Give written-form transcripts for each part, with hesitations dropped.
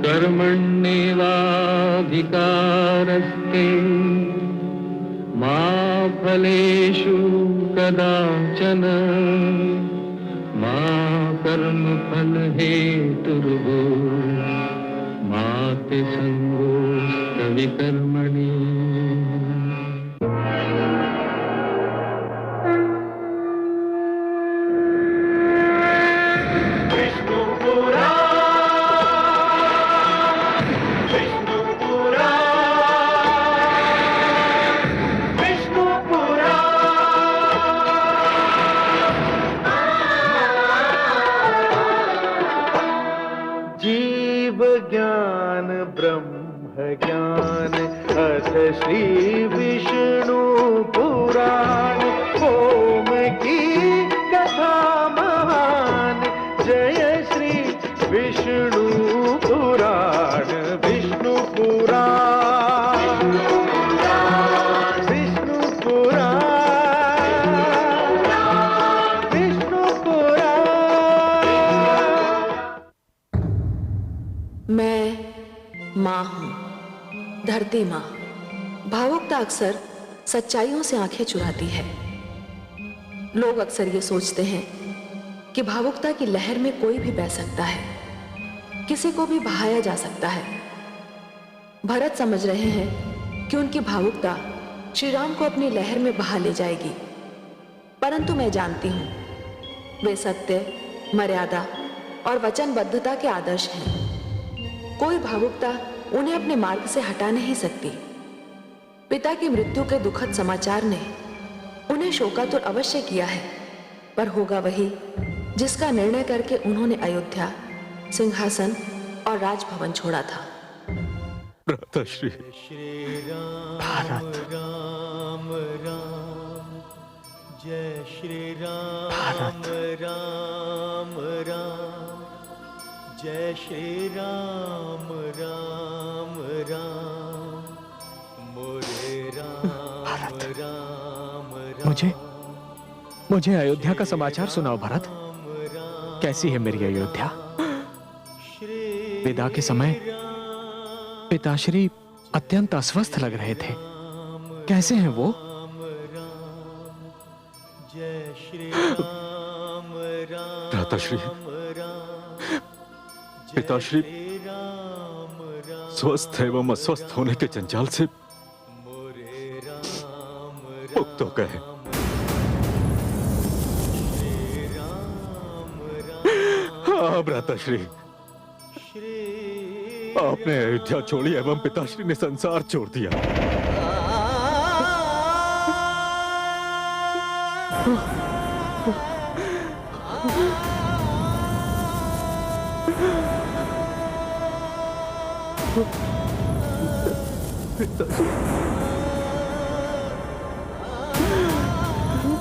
कर्मण्येवाधिकारस्ते मा फलेषु कदाचन मा कर्मफलहेतुर्भूः मा ते संगोऽस्त्वविकर्मणि। ज्ञान ब्रह्म ज्ञान अथ श्री विष्णु पुराण ओम की कथा महान जय श्री विष्णु पुराण विष्णु पुराण विष्णु पुराण विष्णु पुराण। मैं माँ हूँ, धरती माँ। भावुकता अक्सर सच्चाइयों से आंखें चुराती है। लोग अक्सर ये सोचते हैं कि भावुकता की लहर में कोई भी बह सकता है, किसी को भी बहाया जा सकता है। भरत समझ रहे हैं कि उनकी भावुकता श्री राम को अपनी लहर में बहा ले जाएगी, परंतु मैं जानती हूँ वे सत्य, मर्यादा और वचनबद्धता के आदर्श हैं। कोई भावुकता उन्हें अपने मार्ग से हटा नहीं सकती। पिता की मृत्यु के दुखद समाचार ने उन्हें शोकातुर अवश्य किया है, पर होगा वही जिसका निर्णय करके उन्होंने अयोध्या, सिंहासन और राजभवन छोड़ा था। भ्राताश्री, भारत राम राम जय श्री राम राम राम जय श्री राम राम राम मोरे राम राम राम। मुझे अयोध्या का समाचार सुनाओ भरत। कैसी है मेरी अयोध्या? विदा के समय पिताश्री अत्यंत अस्वस्थ लग रहे थे। कैसे हैं वो? भ्राताश्री, पिताश्री स्वस्थ एवं अस्वस्थ होने के जंजाल से मुक्त हो गए। हाँ भ्राताश्री, आपने अयोध्या छोड़ी एवं पिताश्री ने संसार छोड़ दिया।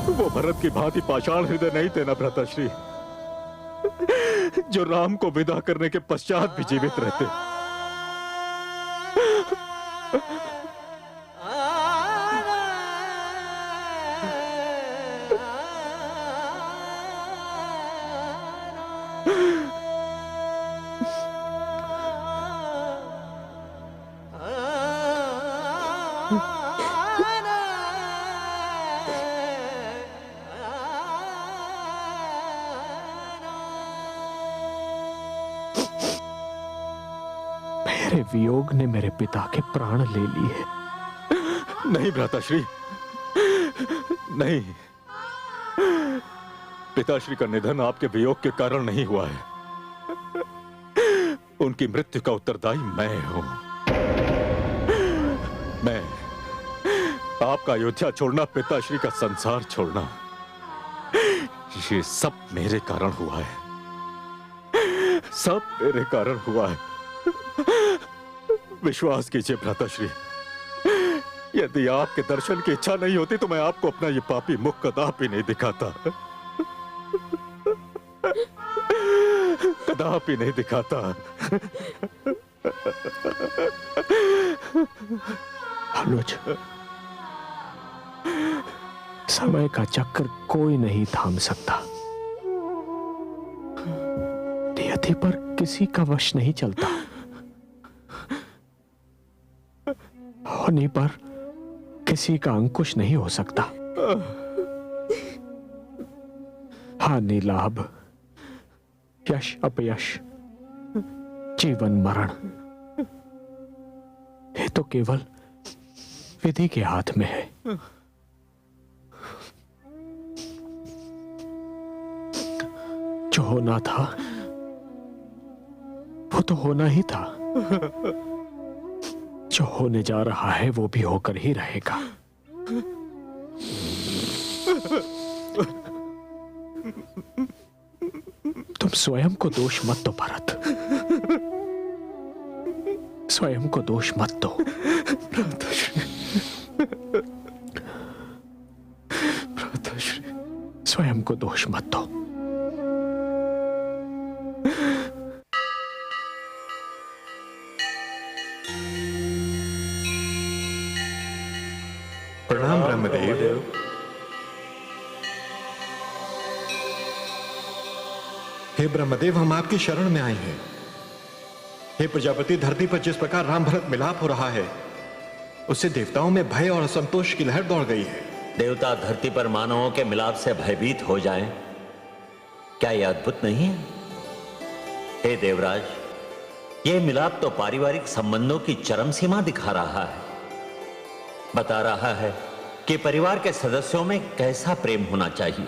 वो भरत की भांति पाषाण हृदय नहीं थे ना भ्राताश्री, जो राम को विदा करने के पश्चात भी जीवित रहते। मेरे वियोग ने मेरे पिता के प्राण ले लिए। नहीं भ्राताश्री, नहीं। पिताश्री का निधन आपके वियोग के कारण नहीं हुआ है। उनकी मृत्यु का उत्तरदायी मैं हूं। मैं आपका अयोध्या छोड़ना, पिताश्री का संसार छोड़ना, ये सब मेरे कारण हुआ है। सब मेरे कारण हुआ है। विश्वास कीजिए भ्राताश्री, यदि आपके दर्शन की इच्छा नहीं होती तो मैं आपको अपना ये पापी मुख कदापि नहीं दिखाता। कदापि नहीं दिखाता। अनुज, समय का चक्र कोई नहीं थाम सकता। नियति पर किसी का वश नहीं चलता। हानि पर किसी का अंकुश नहीं हो सकता। हानि लाभ, यश अपयश, जीवन मरण, ये तो केवल विधि के हाथ में है। जो होना था वो तो होना ही था। जो होने जा रहा है वो भी होकर ही रहेगा। तुम स्वयं को दोष मत दो भरत, स्वयं को दोष मत दो। भ्राताश्री, स्वयं को दोष मत दो। प्रणाम ब्रह्मदेव। हे ब्रह्मदेव, हम आपकी शरण में आए हैं। हे प्रजापति, धरती पर जिस प्रकार राम भरत मिलाप हो रहा है उससे देवताओं में भय और असंतोष की लहर दौड़ गई है। देवता धरती पर मानवों के मिलाप से भयभीत हो जाएं, क्या यह अद्भुत नहीं है? हे देवराज, यह मिलाप तो पारिवारिक संबंधों की चरम सीमा दिखा रहा है। बता रहा है कि परिवार के सदस्यों में कैसा प्रेम होना चाहिए,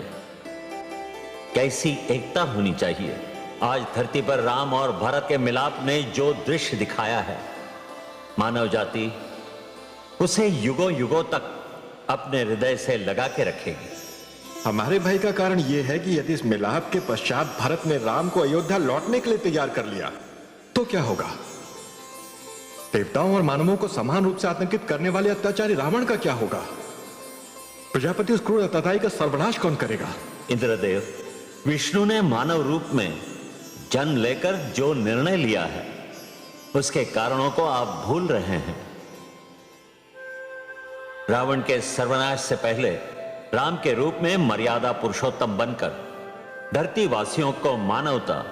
कैसी एकता होनी चाहिए। आज धरती पर राम और भरत के मिलाप ने जो दृश्य दिखाया है, मानव जाति उसे युगों युगों तक अपने हृदय से लगा के रखेगी। हमारे भय का कारण यह है कि यदि इस मिलाप के पश्चात भरत ने राम को अयोध्या लौटने के लिए तैयार कर लिया तो क्या होगा? देवताओं और मानवों को समान रूप से आतंकित करने वाले अत्याचारी रावण का क्या होगा? प्रजापति, उस क्रूर अत्याचारी का सर्वनाश कौन करेगा? इंद्रदेव, विष्णु ने मानव रूप में जन्म लेकर जो निर्णय लिया है उसके कारणों को आप भूल रहे हैं। रावण के सर्वनाश से पहले राम के रूप में मर्यादा पुरुषोत्तम बनकर धरती वासियों को मानवता,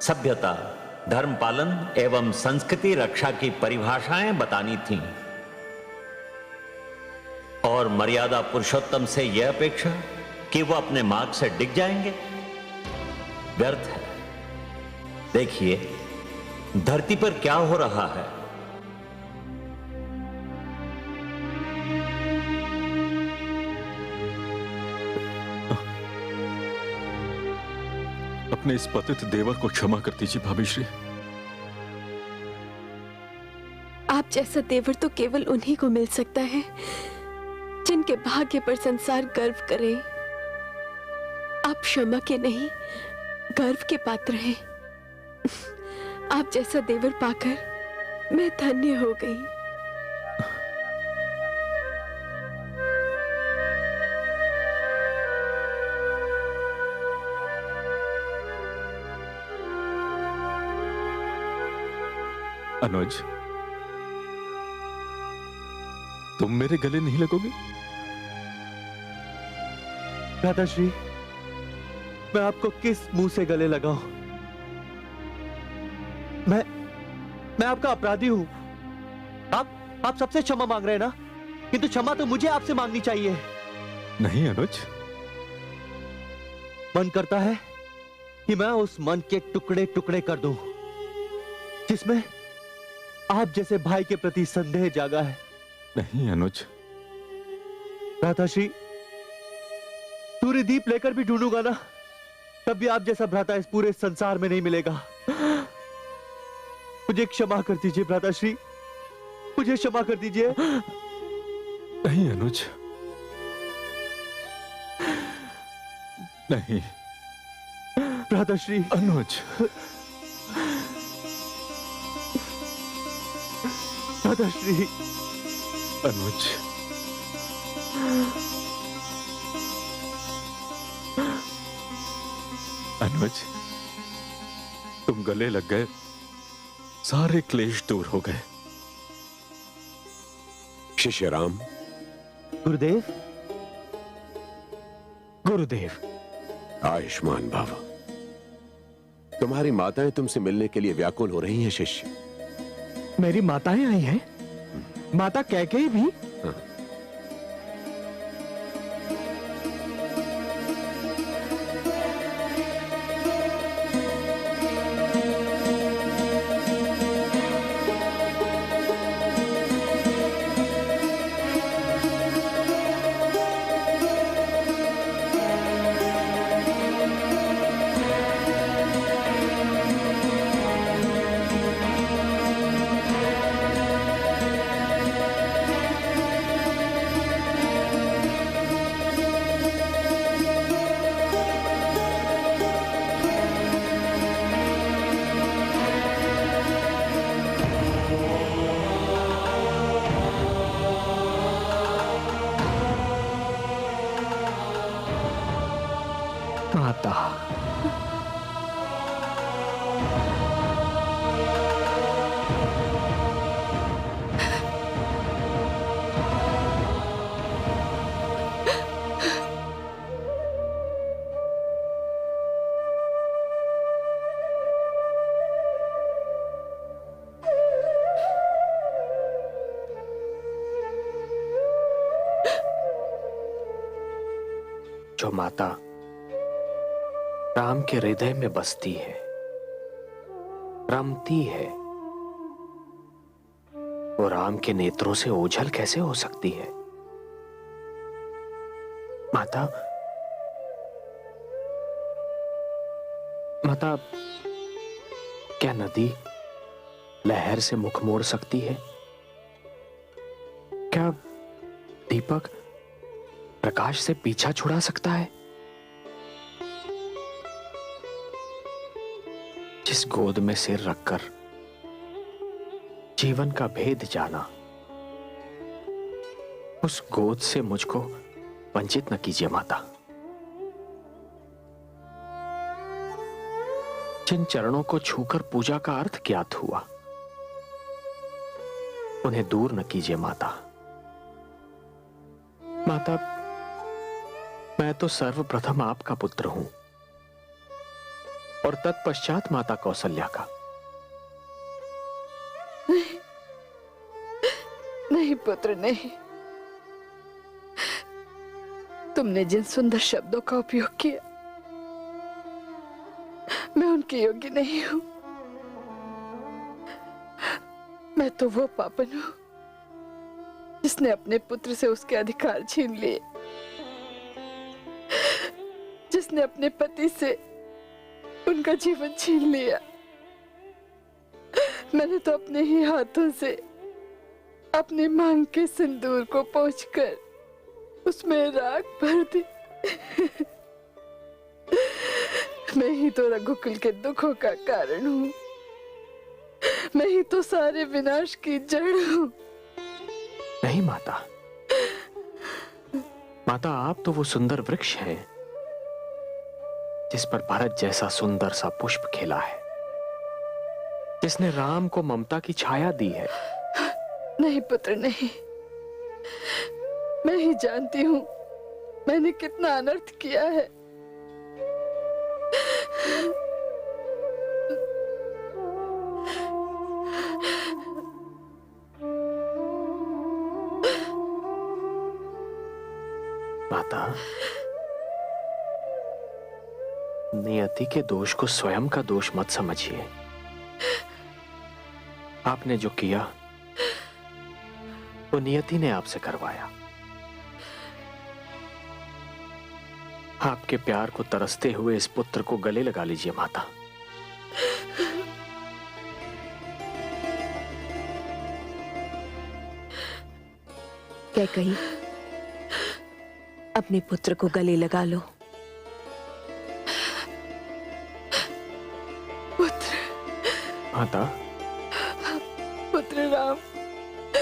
सभ्यता, धर्म पालन एवं संस्कृति रक्षा की परिभाषाएं बतानी थीं। और मर्यादा पुरुषोत्तम से यह अपेक्षा कि वो अपने मार्ग से डिग जाएंगे, व्यर्थ है। देखिए धरती पर क्या हो रहा है। अपने इस पतित देवर को क्षमा कर दीजिए भाभी श्री। आप जैसा देवर तो केवल उन्हीं को मिल सकता है जिनके भाग्य पर संसार गर्व करे। आप क्षमा के नहीं, गर्व के पात्र हैं। आप जैसा देवर पाकर मैं धन्य हो गई। अनुज, तुम मेरे गले नहीं लगोगे? दादाश्री, मैं आपको किस मुंह से गले लगाऊं? मैं आपका अपराधी हूं। आप सबसे क्षमा मांग रहे हैं ना? किंतु क्षमा तो मुझे आपसे मांगनी चाहिए। नहीं अनुज, मन करता है कि मैं उस मन के टुकड़े टुकड़े कर दूं जिसमें आप जैसे भाई के प्रति संदेह जागा है। नहीं अनुज। भ्राताश्री, सूर्य दीप लेकर भी ढूंढूंगा ना, तब भी आप जैसा भ्राता इस पूरे संसार में नहीं मिलेगा। मुझे क्षमा कर दीजिए भ्राताश्री, मुझे क्षमा कर दीजिए। नहीं अनुज, नहीं। भ्राताश्री। अनुज, भ्राताश्री। अनुज, अनुज, तुम गले लग गए, सारे क्लेश दूर हो गए। शिष्य राम। गुरुदेव। गुरुदेव। आयुष्मान भव। तुम्हारी माताएं तुमसे मिलने के लिए व्याकुल हो रही हैं शिष्य। मेरी माताएं आई हैं? माता कैकेयी भी? माता, जो माता राम के हृदय में बसती है, रमती है, वो राम के नेत्रों से ओझल कैसे हो सकती है? माता, माता, क्या नदी लहर से मुख मोड़ सकती है? क्या दीपक प्रकाश से पीछा छुड़ा सकता है? जिस गोद में सिर रखकर जीवन का भेद जाना, उस गोद से मुझको वंचित न कीजिए माता। जिन चरणों को छूकर पूजा का अर्थ ज्ञात हुआ, उन्हें दूर न कीजिए माता। माता, मैं तो सर्वप्रथम आपका पुत्र हूं और तत्पश्चात माता कौशल्या का। नहीं, नहीं पुत्र, नहीं। तुमने जिन सुंदर शब्दों का उपयोग किया, मैं उनके योग्य नहीं हूं। मैं तो वो पापन हूं जिसने अपने पुत्र से उसके अधिकार छीन लिए, जिसने अपने पति से उनका जीवन छीन लिया। मैंने तो अपने ही हाथों से अपने मांग के सिंदूर को पोंछकर उसमें राख भर दी। मैं ही तो रघुकुल के दुखों का कारण हूं। मैं ही तो सारे विनाश की जड़ हूं। नहीं माता, माता आप तो वो सुंदर वृक्ष हैं जिस पर भरत जैसा सुंदर सा पुष्प खिला है, जिसने राम को ममता की छाया दी है। नहीं पुत्र, नहीं। मैं ही जानती हूं मैंने कितना अनर्थ किया है। माता, नियति के दोष को स्वयं का दोष मत समझिए। आपने जो किया वो नियति ने आपसे करवाया। आपके प्यार को तरसते हुए इस पुत्र को गले लगा लीजिए माता। कैकेयी, अपने पुत्र को गले लगा लो। पुत्र, माता, पुत्र राम,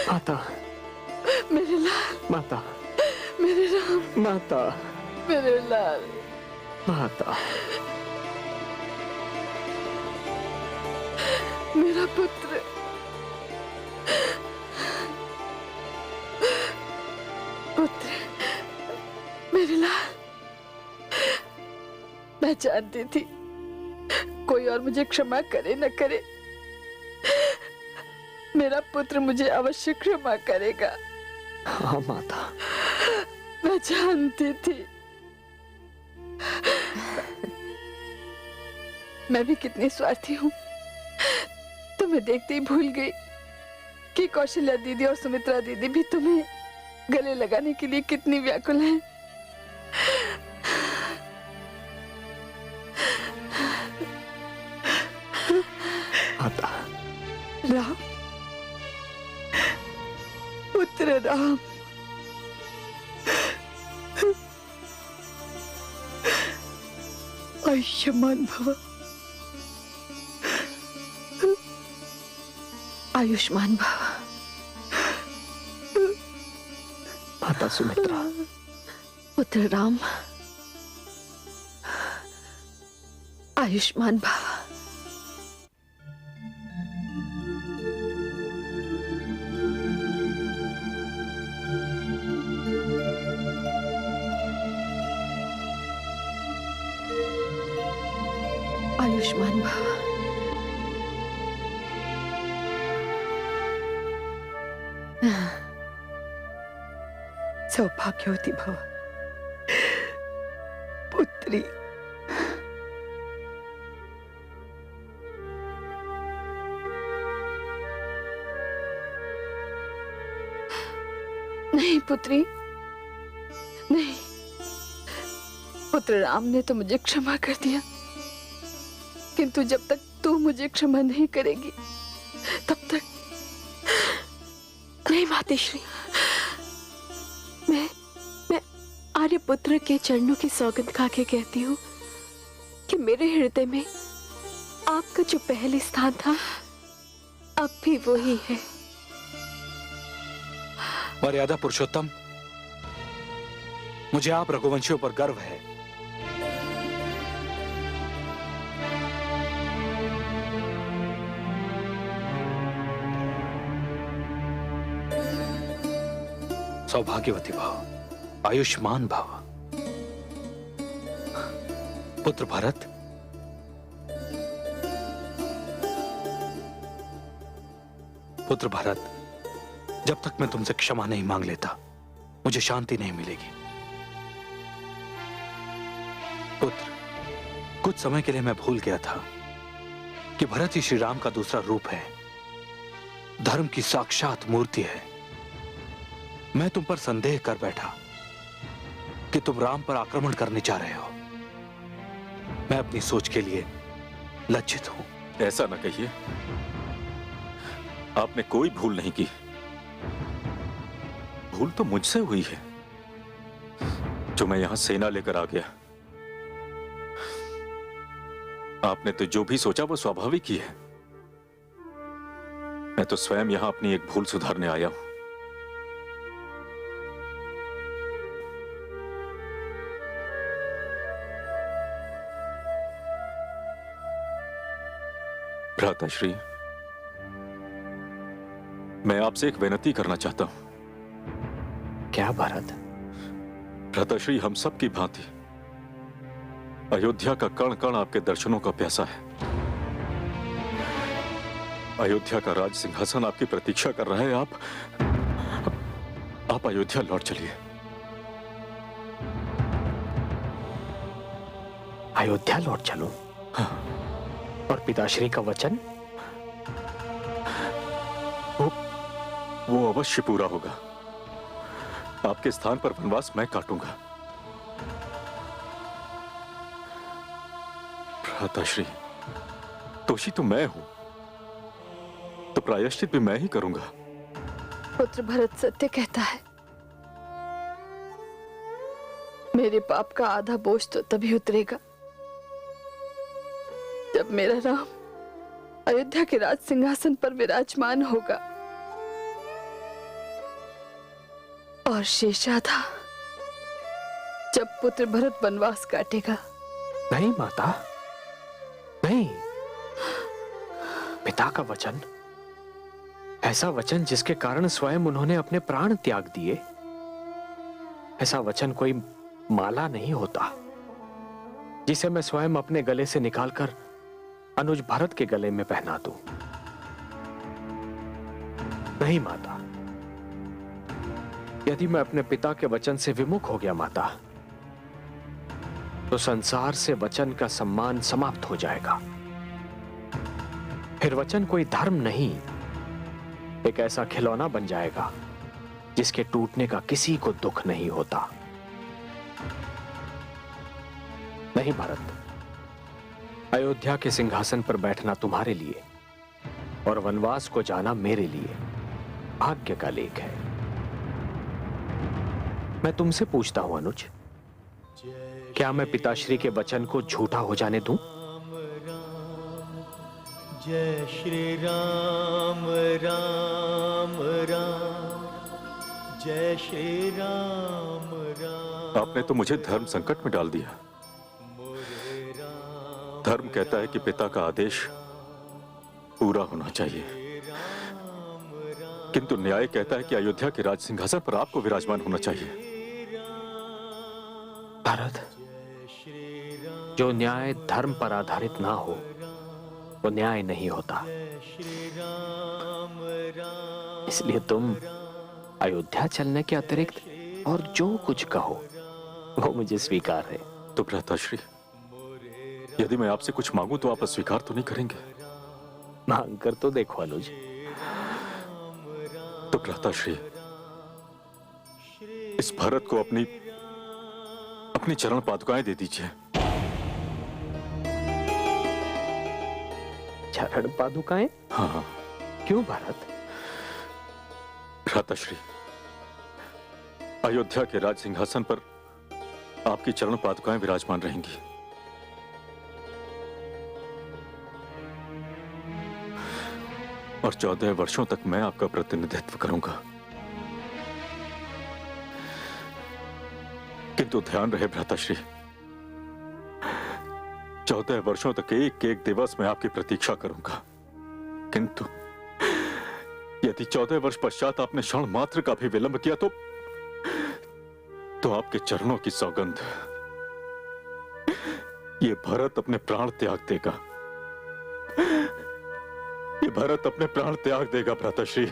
माता, मेरे लाल, माता, मेरे राम, माता, मेरे लाल, माता, मेरा पुत्र, पुत्र, मेरे लाल। मैं जानती थी कोई और मुझे क्षमा करे न करे, मेरा पुत्र मुझे अवश्य क्षमा करेगा। हाँ माता, मैं जानती थी। मैं भी कितनी स्वार्थी हूँ, तुम्हें देखते ही भूल गई कि कौशल्या दीदी और सुमित्रा दीदी भी तुम्हें गले लगाने के लिए कितनी व्याकुल हैं। माता, राम, पुत्र राम, आयुष्मान भव, आयुष्मान भव। माता सुमित्रा, पुत्र राम, आयुष्मान भव। आयुष्मान भव। सौभाग्यवती भव पुत्री। नहीं पुत्री, नहीं। पुत्र राम ने तो मुझे क्षमा कर दिया, किंतु जब तक तू मुझे क्षमा नहीं करेगी तब तक नहीं। मातेश्री, मैं आर्यपुत्र के चरणों की सौगंध खा के कहती हूँ कि मेरे हृदय में आपका जो पहले स्थान था अब भी वही है। मर्यादा पुरुषोत्तम, मुझे आप रघुवंशियों पर गर्व है। सौभाग्यवती भव, आयुष्मान भव। पुत्र भरत, पुत्र भरत, जब तक मैं तुमसे क्षमा नहीं मांग लेता मुझे शांति नहीं मिलेगी। पुत्र, कुछ समय के लिए मैं भूल गया था कि भरत ही श्री राम का दूसरा रूप है, धर्म की साक्षात मूर्ति है। मैं तुम पर संदेह कर बैठा कि तुम राम पर आक्रमण करने जा रहे हो। मैं अपनी सोच के लिए लज्जित हूं। ऐसा न कहिए, आपने कोई भूल नहीं की। भूल तो मुझसे हुई है जो मैं यहां सेना लेकर आ गया। आपने तो जो भी सोचा वो स्वाभाविक ही है। मैं तो स्वयं यहां अपनी एक भूल सुधारने आया हूं। भ्राताश्री, मैं आपसे एक विनती करना चाहता हूं। क्या भरत? भ्राताश्री, हम सब की भांति अयोध्या का कण कण आपके दर्शनों का प्यासा है। अयोध्या का राज सिंहासन आपकी प्रतीक्षा कर रहा है। आप अयोध्या लौट चलिए। अयोध्या लौट चलूं? हाँ। और पिताश्री का वचन? वो अवश्य पूरा होगा। आपके स्थान पर वनवास मैं काटूंगा। भ्राताश्री, दोषी तो मैं हूं, तो प्रायश्चित भी मैं ही करूंगा। पुत्र भरत सत्य कहता है। मेरे पाप का आधा बोझ तो तभी उतरेगा जब मेरा राम अयोध्या के राज सिंहासन पर विराजमान होगा और शेष आधा जब पुत्र भरत वनवास काटेगा। नहीं माता, नहीं। पिता का वचन, ऐसा वचन जिसके कारण स्वयं उन्होंने अपने प्राण त्याग दिए, ऐसा वचन कोई माला नहीं होता जिसे मैं स्वयं अपने गले से निकालकर अनुज भरत के गले में पहना दूं। नहीं माता, यदि मैं अपने पिता के वचन से विमुख हो गया माता, तो संसार से वचन का सम्मान समाप्त हो जाएगा। फिर वचन कोई धर्म नहीं, एक ऐसा खिलौना बन जाएगा जिसके टूटने का किसी को दुख नहीं होता। नहीं भरत, अयोध्या के सिंहासन पर बैठना तुम्हारे लिए और वनवास को जाना मेरे लिए भाग्य का लेख है। मैं तुमसे पूछता हूं अनुज, क्या मैं पिताश्री के वचन को झूठा हो जाने दूं? जय श्री राम राम राम, जय श्री राम राम। आपने तो मुझे धर्म संकट में डाल दिया। धर्म कहता है कि पिता का आदेश पूरा होना चाहिए, किंतु न्याय कहता है कि अयोध्या के राज सिंहासन पर आपको विराजमान होना चाहिए। भरत, जो न्याय धर्म पर आधारित ना हो वो न्याय नहीं होता। इसलिए तुम अयोध्या चलने के अतिरिक्त और जो कुछ कहो वो मुझे स्वीकार है। तो भ्राताश्री, यदि मैं आपसे कुछ मांगूं तो आप अस्वीकार तो नहीं करेंगे? मांग कर तो देखो अनुज। तो भ्राताश्री, इस भरत को अपनी चरण पादुकाएं दे दीजिए। चरण पादुकाएं? हाँ। क्यों भरत? भ्राताश्री, अयोध्या के राज सिंहासन पर आपकी चरण पादुकाएं विराजमान रहेंगी। और 14 वर्षों तक मैं आपका प्रतिनिधित्व करूंगा। किंतु ध्यान रहे भ्राताश्री, 14 वर्षों तक एक एक दिवस में आपकी प्रतीक्षा करूंगा, किंतु यदि 14 वर्ष पश्चात आपने क्षण मात्र का भी विलंब किया तो आपके चरणों की सौगंध, ये भरत अपने प्राण त्याग देगा। ये भरत अपने प्राण त्याग देगा भ्राताश्री।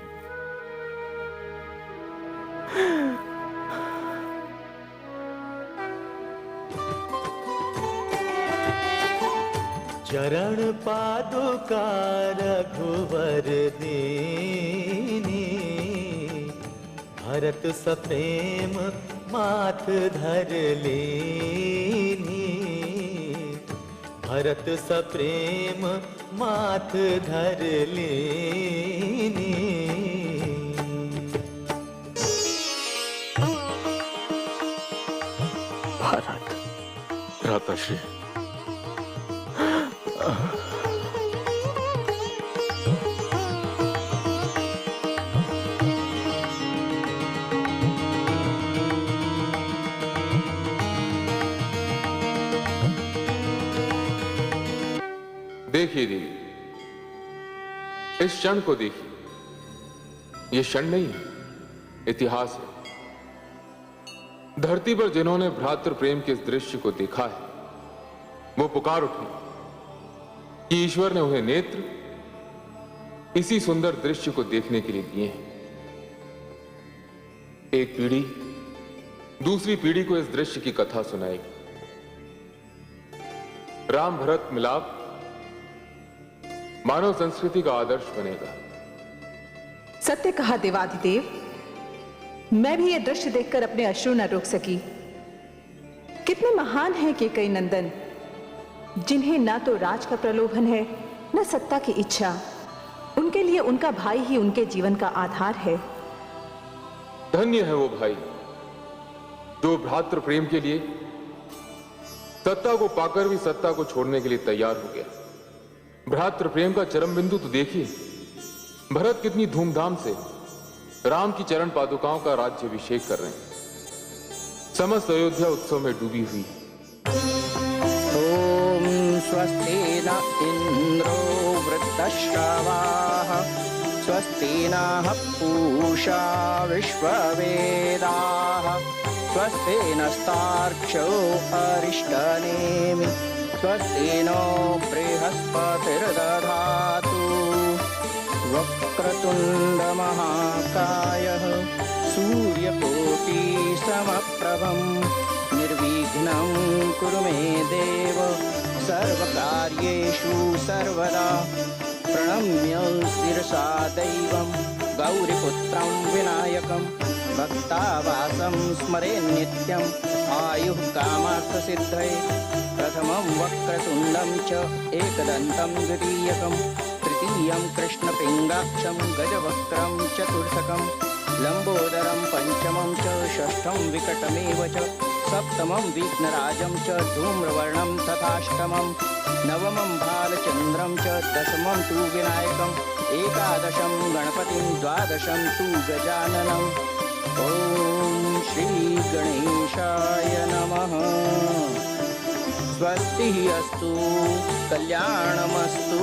चरण पादुका रघुवर दीनी, भरत सप्रेम माथ धर लेनी, भरत सप्रेम माथ धर लेनी। भरत, भ्राताश्री, देखिए देवी, इस क्षण को देखिए। यह क्षण नहीं है, इतिहास है। धरती पर जिन्होंने भ्रातृ प्रेम के इस दृश्य को देखा है वो पुकार उठे कि ईश्वर ने उन्हें नेत्र इसी सुंदर दृश्य को देखने के लिए दिए हैं। एक पीढ़ी दूसरी पीढ़ी को इस दृश्य की कथा सुनाएगी। राम भरत मिलाप मानव संस्कृति का आदर्श बनेगा। सत्य कहा देवाधिदेव, मैं भी यह दृश्य देखकर अपने अश्रु न रोक सकी। कितने महान हैं कैकेयी नंदन, जिन्हें ना तो राज का प्रलोभन है न सत्ता की इच्छा। उनके लिए उनका भाई ही उनके जीवन का आधार है। धन्य है वो भाई जो भ्रातृ प्रेम के लिए सत्ता को पाकर भी सत्ता को छोड़ने के लिए तैयार हो गया। भ्रातृ प्रेम का चरम बिंदु तो देखिए, भरत कितनी धूमधाम से राम की चरण पादुकाओं का राज्याभिषेक कर रहे हैं। समस्त अयोध्या उत्सव में डूबी हुई है। ओम स्वस्ति न इंद्रो वृद्धश्रवाः, स्वस्ति नः पूषा विश्ववेदाः, स्वस्ति नस्तार्क्ष्यो अरिष्टनेमिः, स्वस्ति नो बृहस्पतिर्दधातु। वक्रतुंड महाकायः सूर्यकोटि समप्रभं निर्विघ्नं कुरु मे देव सर्वकार्येषु सर्वदा प्रणम्य शिरसा दैवं गौरीपुत्रं विनायकं भक्तावासं स्मरे नित्यम् आयुः कामार्थसिद्धये प्रथमं वक्रतुण्डं च एकदन्तं द्वितीयकं तृतीयं कृष्णपिङ्गाक्षं गजवक्त्रं चतुर्थकं लम्बोदरं पंचमं च षष्ठं विकटमेव च सप्तमं विघ्नराजं च धूम्रवर्णं तथाष्टमं नवमं भालचन्द्रं च दशमं तु विनायकम् एकादशं गणपतिं द्वादशं तु गजाननम् ॐ श्री गणेशाय नमः। स्वस्ति अस्तु कल्याणमस्तु।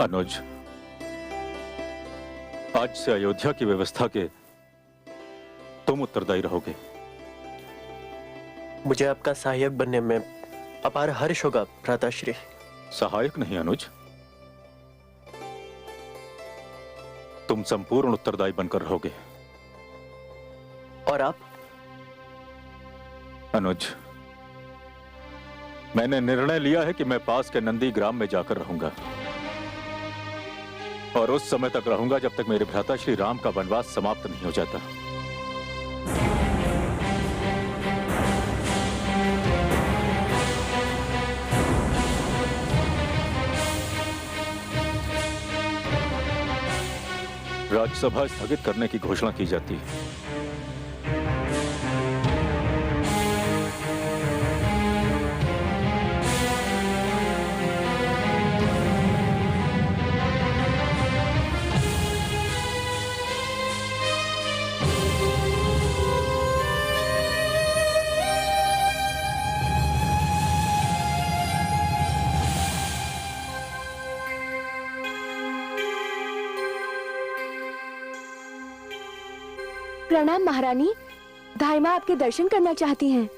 अनुज, आज से अयोध्या की व्यवस्था के तुम उत्तरदायी रहोगे। मुझे आपका सहायक बनने में अपार हर्ष होगा भ्राताश्री। सहायक नहीं अनुज, तुम संपूर्ण उत्तरदायी बनकर रहोगे। और आप? अनुज, मैंने निर्णय लिया है कि मैं पास के नंदी ग्राम में जाकर रहूंगा और उस समय तक रहूंगा जब तक मेरे भ्राता श्री राम का वनवास समाप्त नहीं हो जाता। राज्यसभा स्थगित करने की घोषणा की जाती है। प्रणाम महारानी, धाइमा आपके दर्शन करना चाहती हैं।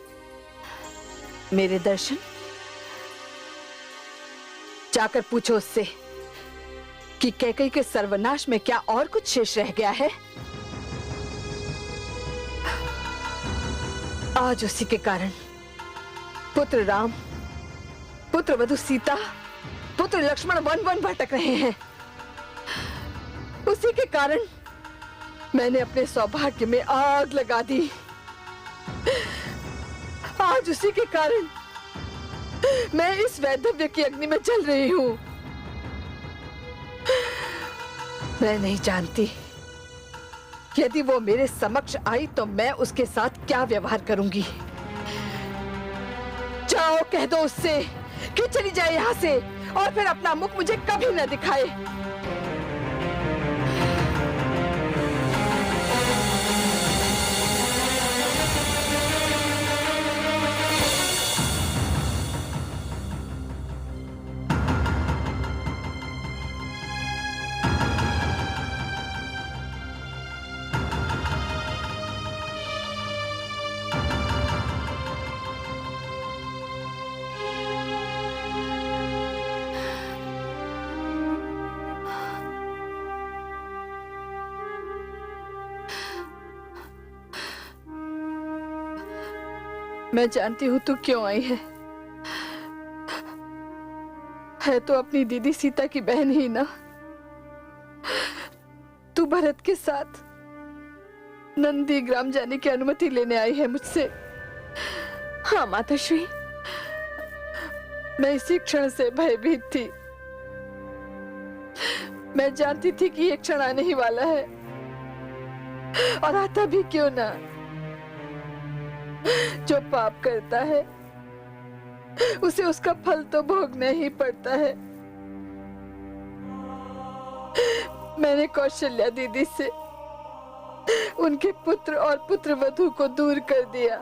मेरे दर्शन? जाकर पूछो उससे कि कैकेयी के सर्वनाश में क्या और कुछ शेष रह गया है। आज उसी के कारण पुत्र राम, पुत्र वधु सीता, पुत्र लक्ष्मण वन वन भटक रहे हैं। उसी के कारण मैंने अपने सौभाग्य में आग लगा दी। आज उसी के कारण मैं इस वैधव्य की अग्नि में जल रही हूं। मैं नहीं जानती यदि वो मेरे समक्ष आई तो मैं उसके साथ क्या व्यवहार करूंगी। जाओ कह दो उससे कि चली जाए यहां से और फिर अपना मुख मुझे कभी न दिखाए। मैं जानती हूँ तू क्यों आई है तो अपनी दीदी सीता की बहन ही ना। तू भरत के साथ नंदी ग्राम जाने की अनुमति लेने आई है मुझसे। हाँ माताश्री। मैं इसी क्षण से भयभीत थी। मैं जानती थी कि ये क्षण आने ही वाला है और आता भी क्यों ना। जो पाप करता है उसे उसका फल तो भोगना ही पड़ता है। मैंने कौशल्या दीदी से उनके पुत्र और पुत्र वधू को दूर कर दिया।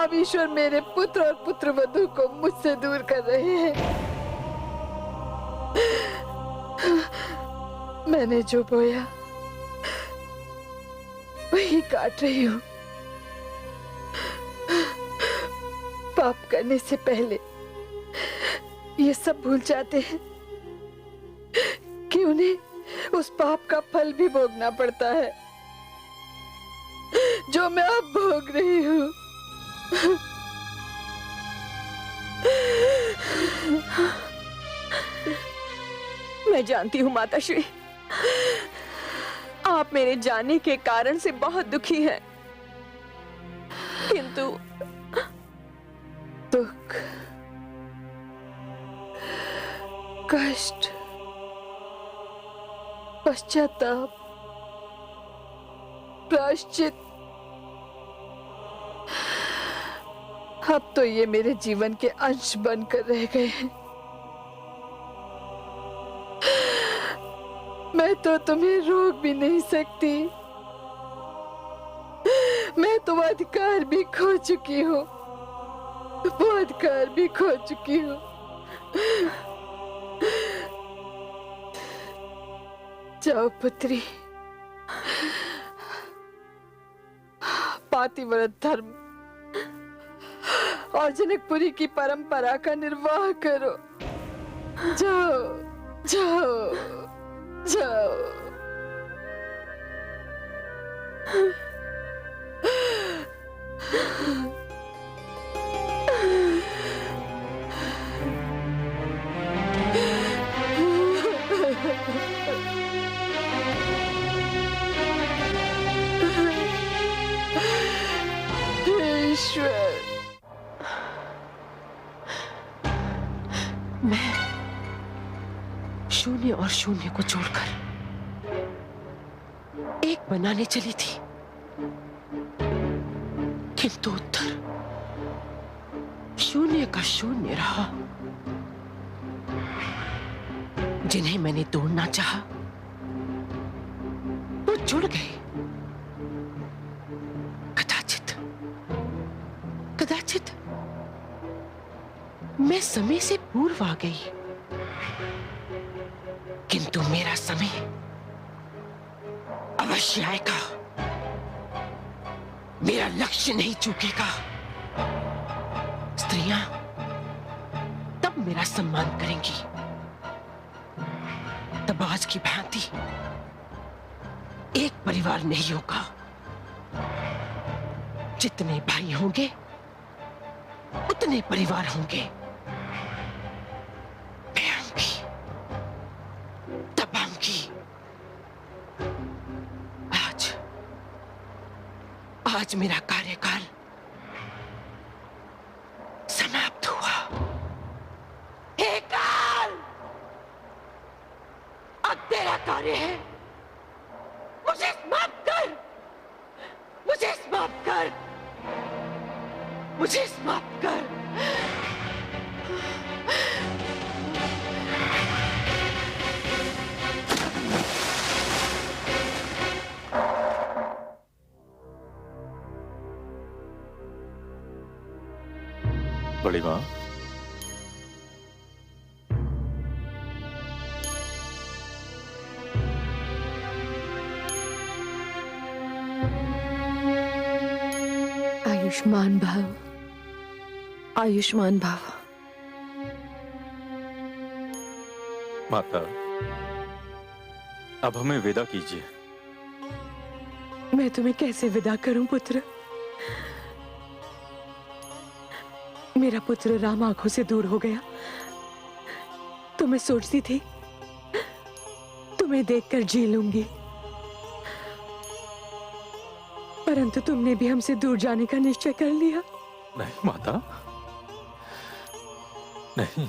अब ईश्वर मेरे पुत्र और पुत्र वधू को मुझसे दूर कर रहे हैं। मैंने जो बोया वही काट रही हूँ। पाप करने से पहले ये सब भूल जाते हैं कि उन्हें उस पाप का फल भी भोगना पड़ता है जो मैं अब भोग रही हूँ। मैं जानती हूँ माताश्री, आप मेरे जाने के कारण से बहुत दुखी हैं, किंतु दुख, कष्ट, पश्चाताप, प्रायश्चित, अब तो ये मेरे जीवन के अंश बनकर रह गए हैं। मैं तो तुम्हें रोक भी नहीं सकती। मैं तो अधिकार भी खो चुकी हूँ, वो अधिकार भी खो चुकी हूँ। जाओ पुत्री, पातिव्रत धर्म और जनकपुरी की परंपरा का निर्वाह करो। जाओ जाओ जाओ। ईश्वर, मैं शून्य और शून्य को जोड़कर एक बनाने चली थी, किंतु उत्तर शून्य का शून्य रहा। जिन्हें मैंने तोड़ना चाहा वो जुड़ गए। कदाचित मैं समय से पूर्व आ गई, किंतु मेरा समय अवश्य आएगा। मेरा लक्ष्य नहीं चूकेगा। स्त्रियां तब मेरा सम्मान करेंगी, तब आज की भांति एक परिवार नहीं होगा। जितने भाई होंगे उतने परिवार होंगे। मैं आऊंगी, तब आऊंगी। आज मेरा कार्यकाल समाप्त हुआ। हे काल, अब तेरा कार्य है। मुझे समाप्त कर, मुझे समाप्त कर, मुझे समाप्त कर। बड़ी मां, आयुष्मान भव, आयुष्मान भव। माता, अब हमें विदा कीजिए। मैं तुम्हें कैसे विदा करूं पुत्र? मेरा पुत्र राम आंखों से दूर हो गया तो मैं सोचती थी तुम्हें देखकर जी लूंगी, परंतु तुमने भी हमसे दूर जाने का निश्चय कर लिया। नहीं माता, नहीं।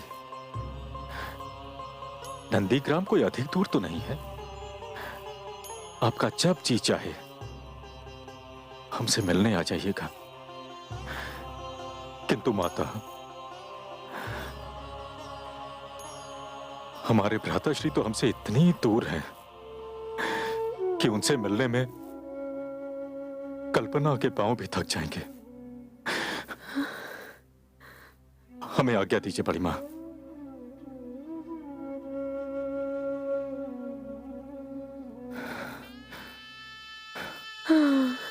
नंदीग्राम कोई अधिक दूर तो नहीं है। आपका जब जी चाहे हमसे मिलने आ जाइएगा। किंतु माता, हमारे भ्राताश्री तो हमसे इतनी दूर हैं कि उनसे मिलने में कल्पना के पांव भी थक जाएंगे। हमें आज्ञा दीजिए बड़ी मां। हाँ।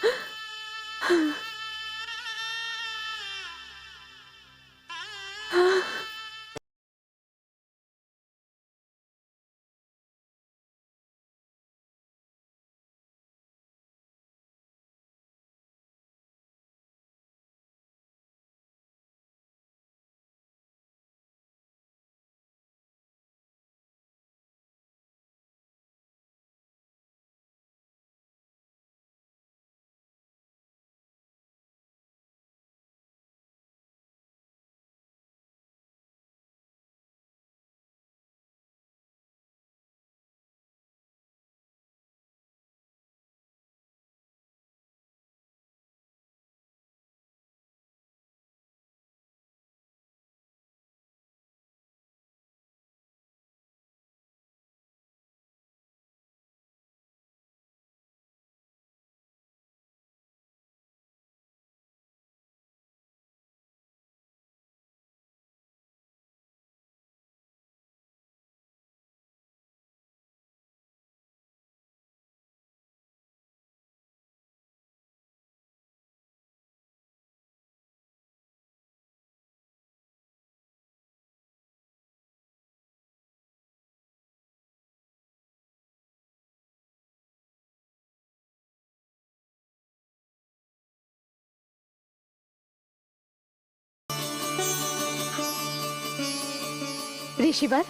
ऋषिवर,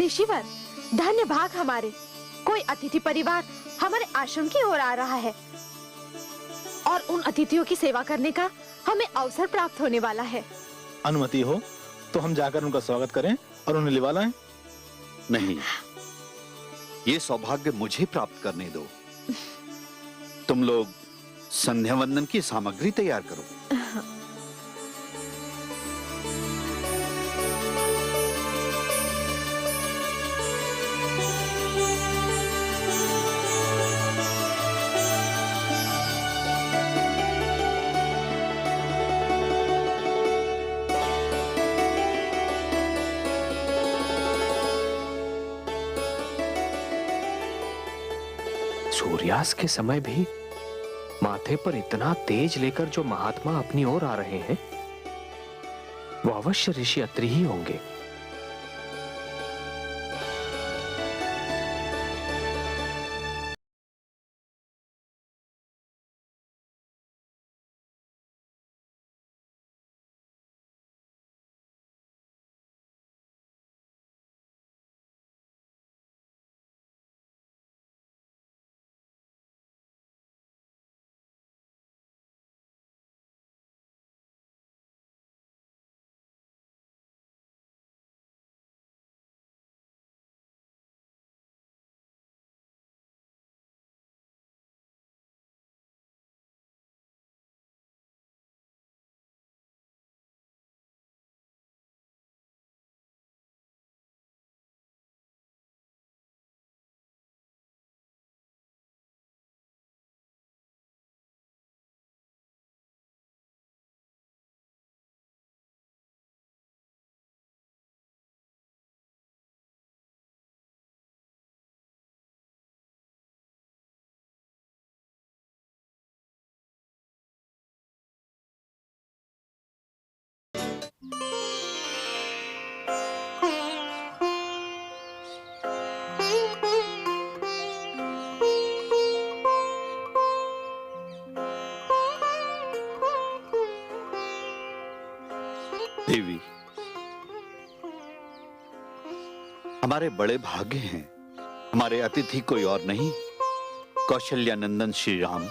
ऋषिवर, धन्य भाग हमारे, कोई अतिथि परिवार हमारे आश्रम की ओर आ रहा है और उन अतिथियों की सेवा करने का हमें अवसर प्राप्त होने वाला है। अनुमति हो तो हम जाकर उनका स्वागत करें और उन्हें लिवा लाएं। नहीं, ये सौभाग्य मुझे प्राप्त करने दो। तुम लोग संध्या वंदन की सामग्री तैयार करो। सूर्यास्त के समय भी माथे पर इतना तेज लेकर जो महात्मा अपनी ओर आ रहे हैं, वो अवश्य ऋषि अत्रि ही होंगे। देवी, हमारे बड़े भाग्य हैं। हमारे अतिथि कोई और नहीं, कौशल्यानंदन श्री राम,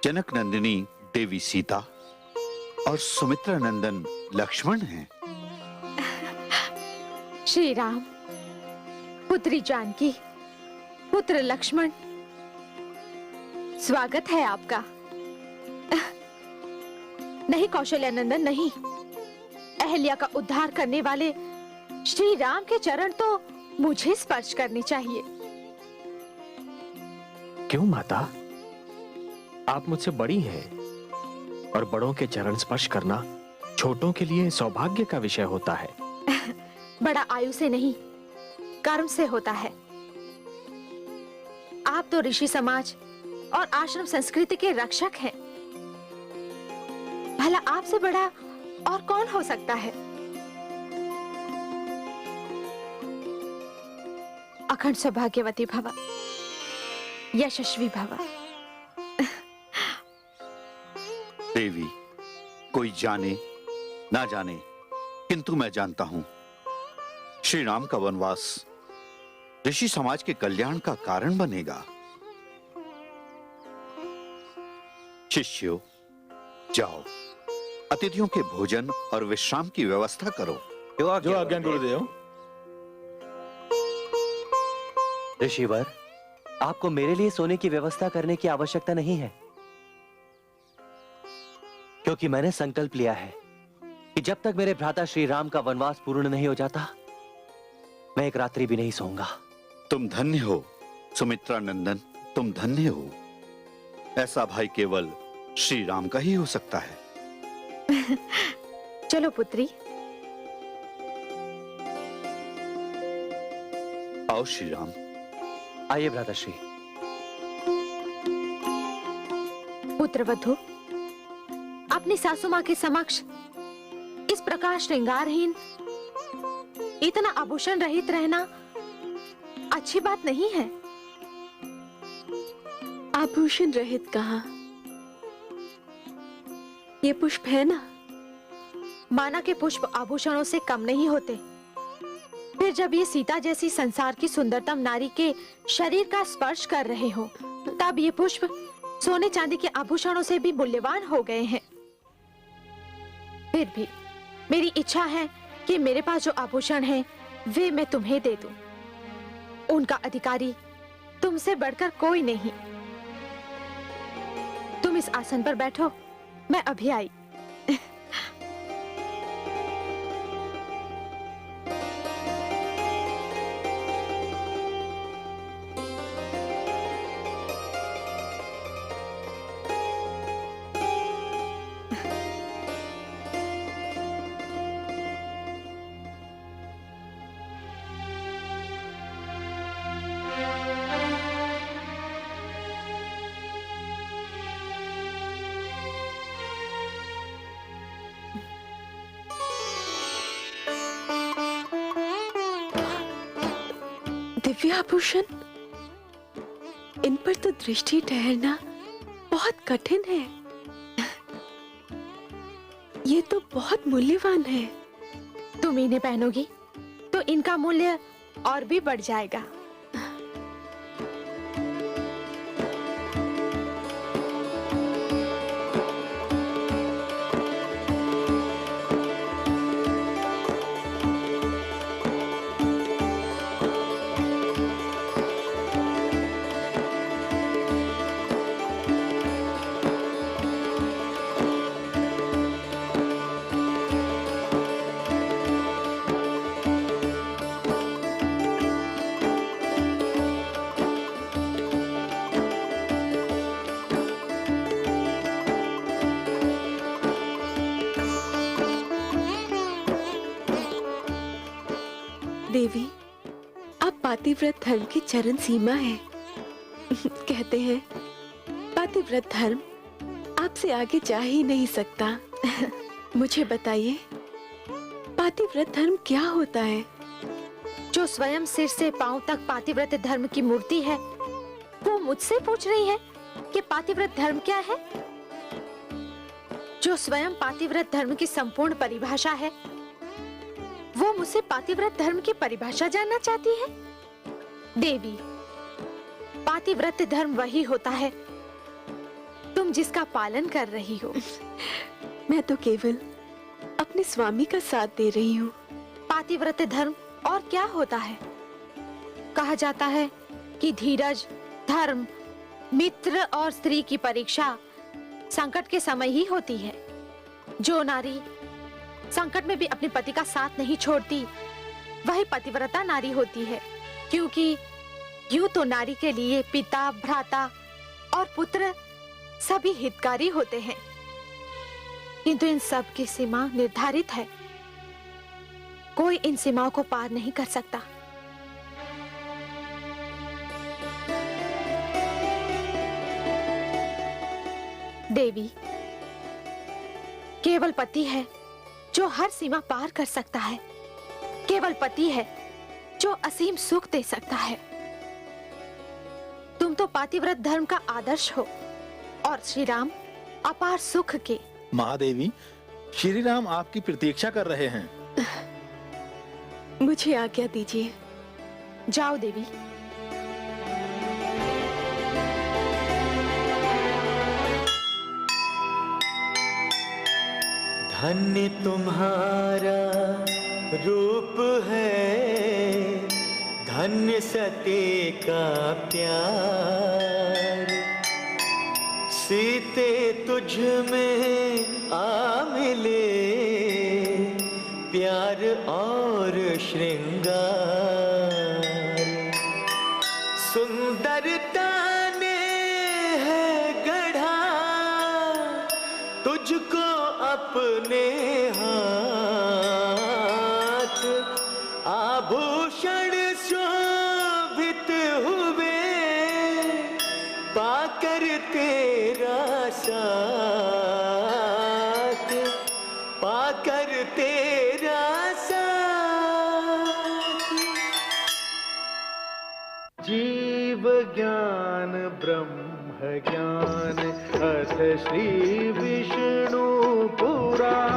जनक नंदिनी देवी सीता और सुमित्रा नंदन लक्ष्मण हैं। श्री राम, पुत्री जानकी, पुत्र लक्ष्मण, स्वागत है आपका। नहीं कौशल्यानंदन, नहीं, अहल्या का उद्धार करने वाले श्री राम के चरण तो मुझे स्पर्श करने चाहिए। क्यों माता? आप मुझसे बड़ी हैं और बड़ों के चरण स्पर्श करना छोटों के लिए सौभाग्य का विषय होता है। बड़ा आयु से नहीं, कर्म से होता है। आप तो ऋषि समाज और आश्रम संस्कृति के रक्षक हैं। भला आपसे बड़ा और कौन हो सकता है? अखंड सौभाग्यवती भव, यशस्वी भव। देवी, कोई जाने ना जाने, किंतु मैं जानता हूं, श्री राम का वनवास ऋषि समाज के कल्याण का कारण बनेगा। शिष्यों, जाओ, अतिथियों के भोजन और विश्राम की व्यवस्था करो। जो आज्ञा गुरुदेव। ऋषिवर, आपको मेरे लिए सोने की व्यवस्था करने की आवश्यकता नहीं है, क्योंकि मैंने संकल्प लिया है कि जब तक मेरे भ्राता श्री राम का वनवास पूर्ण नहीं हो जाता, मैं एक रात्रि भी नहीं सोऊंगा। तुम धन्य हो सुमित्रा नंदन, तुम धन्य हो। ऐसा भाई केवल श्री राम का ही हो सकता है। चलो पुत्री। आओ श्री राम। आइए भ्राताश्री। पुत्रवधू, अपनी सासू मां के समक्ष इस प्रकार श्रृंगारहीन, इतना आभूषण रहित रहना अच्छी बात नहीं है। आभूषण रहित कहा? ये पुष्प है ना? माना के पुष्प आभूषणों से कम नहीं होते, फिर जब ये सीता जैसी संसार की सुंदरतम नारी के शरीर का स्पर्श कर रहे हो, तब ये पुष्प सोने चांदी के आभूषणों से भी मूल्यवान हो गए हैं। फिर भी मेरी इच्छा है कि मेरे पास जो आभूषण हैं, वे मैं तुम्हें दे दूं। उनका अधिकारी तुमसे बढ़कर कोई नहीं। तुम इस आसन पर बैठो, मैं अभी आई। दिव्य आभूषण, इन पर तो दृष्टि ठहरना बहुत कठिन है। ये तो बहुत मूल्यवान है। तुम इन्हें पहनोगी तो इनका मूल्य और भी बढ़ जाएगा। देवी, आप पातिव्रत धर्म की चरण सीमा है। कहते हैं पातिव्रत धर्म आपसे आगे जा ही नहीं सकता। मुझे बताइए, पातिव्रत धर्म क्या होता है? जो स्वयं सिर से पांव तक पातिव्रत धर्म की मूर्ति है, वो मुझसे पूछ रही है कि पातिव्रत धर्म क्या है? जो स्वयं पातिव्रत धर्म की संपूर्ण परिभाषा है, वो मुझसे पातिव्रत धर्म की परिभाषा जानना चाहती है? देवी, पातिव्रत धर्म वही होता है तुम जिसका पालन कर रही हो। मैं तो केवल अपने स्वामी का साथ दे रही हूँ। पातिव्रत धर्म और क्या होता है? कहा जाता है कि धीरज, धर्म, मित्र और स्त्री की परीक्षा संकट के समय ही होती है। जो नारी संकट में भी अपने पति का साथ नहीं छोड़ती, वही पतिव्रता नारी होती है। क्योंकि यूं तो नारी के लिए पिता, भ्राता और पुत्र सभी हितकारी होते हैं, किंतु इन सब की सीमा निर्धारित है। कोई इन सीमाओं को पार नहीं कर सकता। देवी, केवल पति है जो हर सीमा पार कर सकता है। केवल पति है जो असीम सुख दे सकता है। तुम तो पातिव्रत धर्म का आदर्श हो और श्री राम अपार सुख के। महादेवी, श्री राम आपकी प्रतीक्षा कर रहे हैं। मुझे आज्ञा दीजिए। जाओ देवी। धन्य तुम्हारा रूप है, धन्य सती का प्यार। सीते तुझ में आ मिले, प्यार और श्रृंगार। सुंदरता ने है गढ़ा तुझको अपने हाथ। आभूषण शोभित हुए, पाकर तेरा साथ, पाकर तेरा साथ। जीव ज्ञान ब्रह्म ज्ञान अथ श्री विष्णु पुराण।